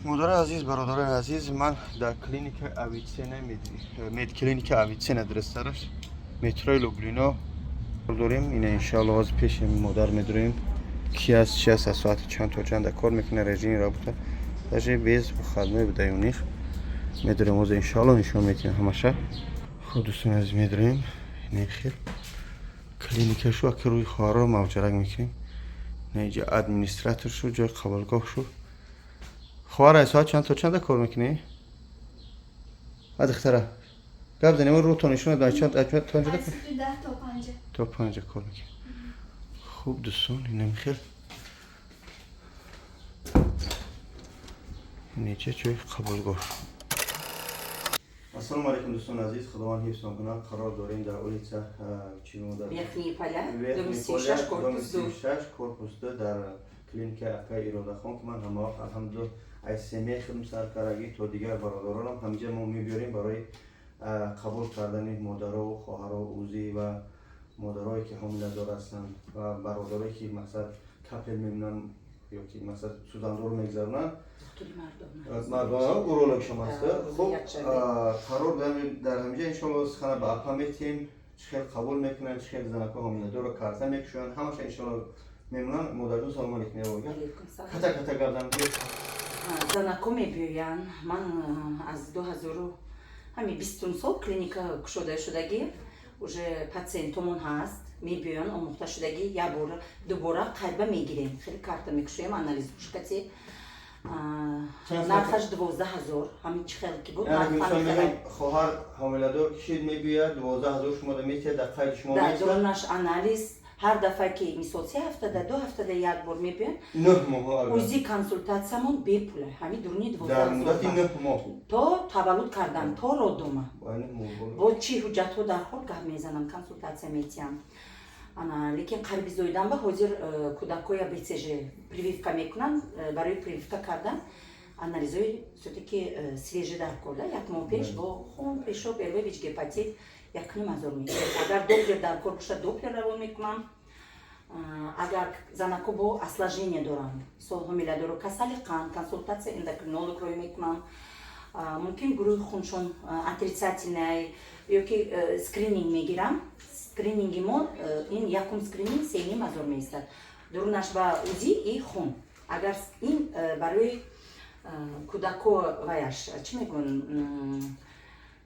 مادر عزیز، برادر عزیز، من در کلینیک اویتسن کلینیک اویتسن آدرس دارش مترو لوبلینا داریم. این ان شاء الله از پیش مادر میداریم کی از چه ساعت چند تا چند کار میکنه رژیم رابطه رژیم بیز خدمت بدهیم میداریم از ان شاء الله نشون میدیم همشه خودتون از میداریم. این خیر کلینیک شو که روی خارا موجرک میکنیم اینجا ادمنستراتور شو جای قبولگاه شو خواره ساعت چند تا چند کار میکنی؟ دختره گفت زنیم رو تو نشون داد چند تا تا 5 تا 5 کار میکنی. خوب دوستان اینم خیلی اینجا جای قبولگاه. السلام علیکم دوستان عزیز، خداوند حفظ کنه. قرار داریم در اولیچه چی مودر Верхний поля, дом 36, корпус 2. 36 корпус 2 در کلینیک اکا اراده خان که من هم الحمدلله از سمی خدمت سرکارگی تا دیگر برادرانم همینجا ما میبریم برای قبول کردن مادرها و خواهرها و اوزی و مادرایی که حامله دار هستند و برادرایی که مثلا کپل میمونن یا که مثلا سوزاندار میگذرونن مردانه اورولوگ شما است. خب قرار داریم در همینجا انشالله سخنه به اپا میتیم چه قبول میکنن چه زنکا حامله دار رو کارتا میکشن همش انشالله میمونن. مادرتون سلام علیکم میگه کتا گردم زنکو میبیان من از 2000 سال клиника шудагӣ уже пациентумон ҳаст мебиён омӯхта шудагӣ як бора дубора қайба мегирем хеле карта мекушоем анализ пушкати нархаш 12000 ҳамин чи хел ки гуфт хоҳар ҳомиладор кишид мебиёяд 12000 шумо да метиҳед дар қайди шумо дар дорнаш анализ ҳар дафъа ки мисол 3 ҳафтада 2 ҳафтада як бор мебиён узи консултатсиямон бепул ҳамин дуруни 12000 то таваллуд кардам то родома бо чӣ ҳуҷҷатҳо дарҳол гаҳ мезанам консултатсия метиҳам лекин қариби зоидан ба ҳозир кӯдакҳоя бцж прививка мекунанд барои прививка кардан анализҳои сӯтики свежи дар корда як моҳ пеш бо хун пешоб эрве вич гепатит 1000 мегирем. Агар доплер дар кор бошад доплер равон мекунам. Агар занако бо осложнение доранд сол ҳомиладоро касали қанд консултатсия эндокринологро мекунам. Мумкин гурӯҳи хуншон отрицательный ёки скрининг мегирам. Скрининги мо ин якум скрининг 3000 меистад. Дурунаш ба узи и хун. Агар ин барои кӯдако ваяш чӣ мегӯн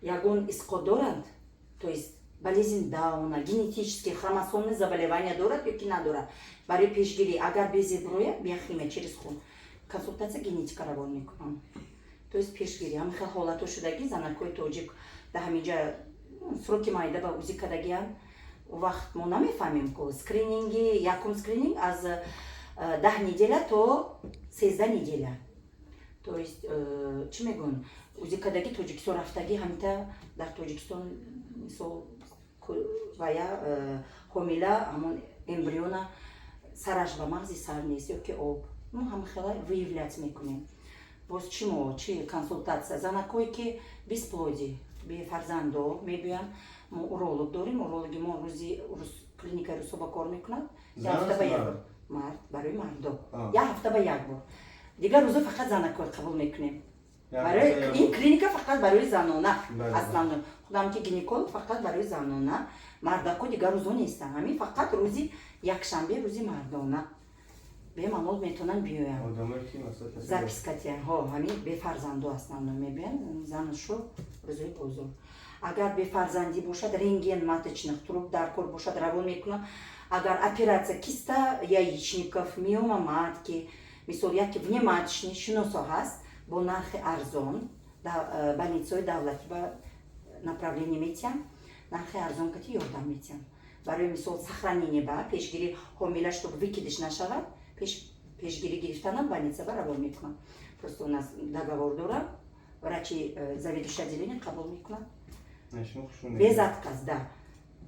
ягон исқот доранд, то есть болезнь Дауна, генетические хромосомные заболевания дорад ёки надорад. Барои пешгирӣ агар безе бирояд биохимия через хун консултация генетика равон мекунам. То есть пешгирӣ ҳамин хел ҳолатҳо шудагӣ занакои тоҷик дар ҳаминҷа сроки майда ба узи кардагианд вақт мо намефаҳмем ку скрининги якум скрининг аз 10 неделя то 13 неделя. То есть чӣ мегӯн узи кардагӣ тоҷикистон рафтагӣ ҳамита дар тоҷикистон мисол вая ҳомила ҳамон эмбриона сараш ба мағзи сар нест ёки об мо ҳамахела выявлять мекунем. боз чӣ мо чӣ консултатсия занакое ки бесплодӣ бефарзандо мебиёянд мо уролог дорем. Урологи мо рӯзи клиника рӯзҳо кор мекунад як ҳафта ба як бор мард барои мардо як ҳафта ба як бор дигар рӯза фақат занакое қабул мекунем. барои ин клиника фақат барои занона аслан худам ки гинеколог фақат барои занона мардако дигар рӯзо нестанд ҳамин фақат рӯзи якшанбе рӯзи мардона бемаъмул метавонанд биёянд запискатиҳо ҳамин бефарзандо ҳастанд мебиёянд занашо рӯзои бозор. Агар бефарзандӣ бошад рентген маточных труб дар кор бошад равон мекунад. Агар операция киста яичников миома матки мисол яки внематочный шиносо ҳаст бо нархи арзон больницаҳои давлатӣ ба направление метиҳанд нархи арзон кати ёрдам метиҳанд барои мисол сохранение ба пешгирӣ ҳомила чтоб выкидиш нашавад пешгирӣ гирифтанам больница ба равон мекунам. Просто у нас договор дорам врачи заведующий отделение қабул мекунад без отказ да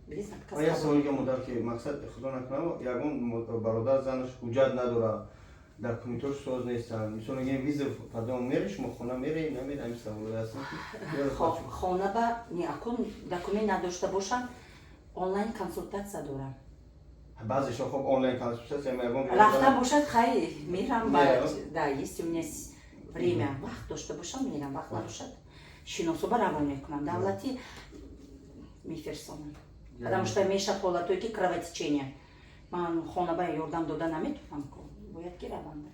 без отказ. Я саволига модар ки мақсад худо накунад ягон бародар занаш ҳуҷҷат надорад документош соз нестанд мисол мегӯем виза падом мере шумо хона мере намере ҳамин саволҳо ҳастанд хона ба неакун документ надошта бошам онлайн консултация дорам. баъзеша хоб онлайн консултация рафта бошад хай мерам да есть у меня время вақт дошта бошам мерам, вақт набошад шинособа равон мекунам, давлати мефирсонам. Потому что мешад ҳолатое ки кровотечение. Ман хонабаа ёрдам дода наметавонам, бояд ки равам.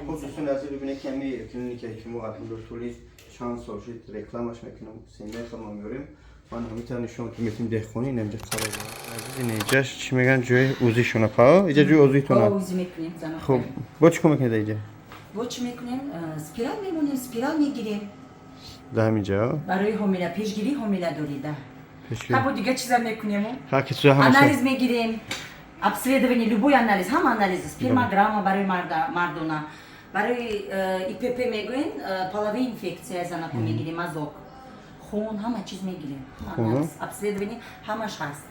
خصوصا از ببینه کمی کلینیکی که ما الان طولی چند سال شد رکلامش میکنم سیمه ما میبریم من همیشه نشون که میتونیم دهخونی نمیشه خراب عزیز اینجاش چی میگن جوی اوزیشونه پا اینجا جوی اوزیتونه اوزی میکنیم زنم خب با چی کمک میکنید اینجا با چی میکنیم سپیرال میمونیم سپیرال میگیریم ده همینجا برای همیله پیشگیری همیله دوریده خب دیگه چیزا میکنیم анализ میگیریم обследование любой анализ ҳам анализ спермограмма барои мардона барои ИПП мегӯем половая инфекция занако мегирем азок хун ҳама чиз мегирем обследование ҳамаш ҳаст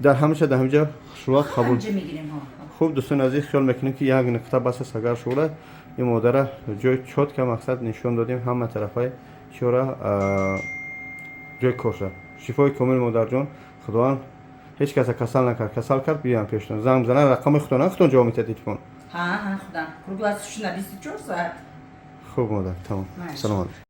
дар ҳамаша дар ҳамҷа шура қабул мегирем хуб дӯстон азиз хиёл мекунем ки як нуқта бас аст агар шура ин модара ҷои чотка мақсад нишон додем ҳама тарафҳои шура ҷои корша шифои комил модарҷон худованд هیچ کس کسل نکرد کسل کرد بیان پیشتون زنگ بزنن رقم خودتون خودتون جواب میدید تلفن ها خدا کردو از 24 ساعت خوب مادر تمام سلام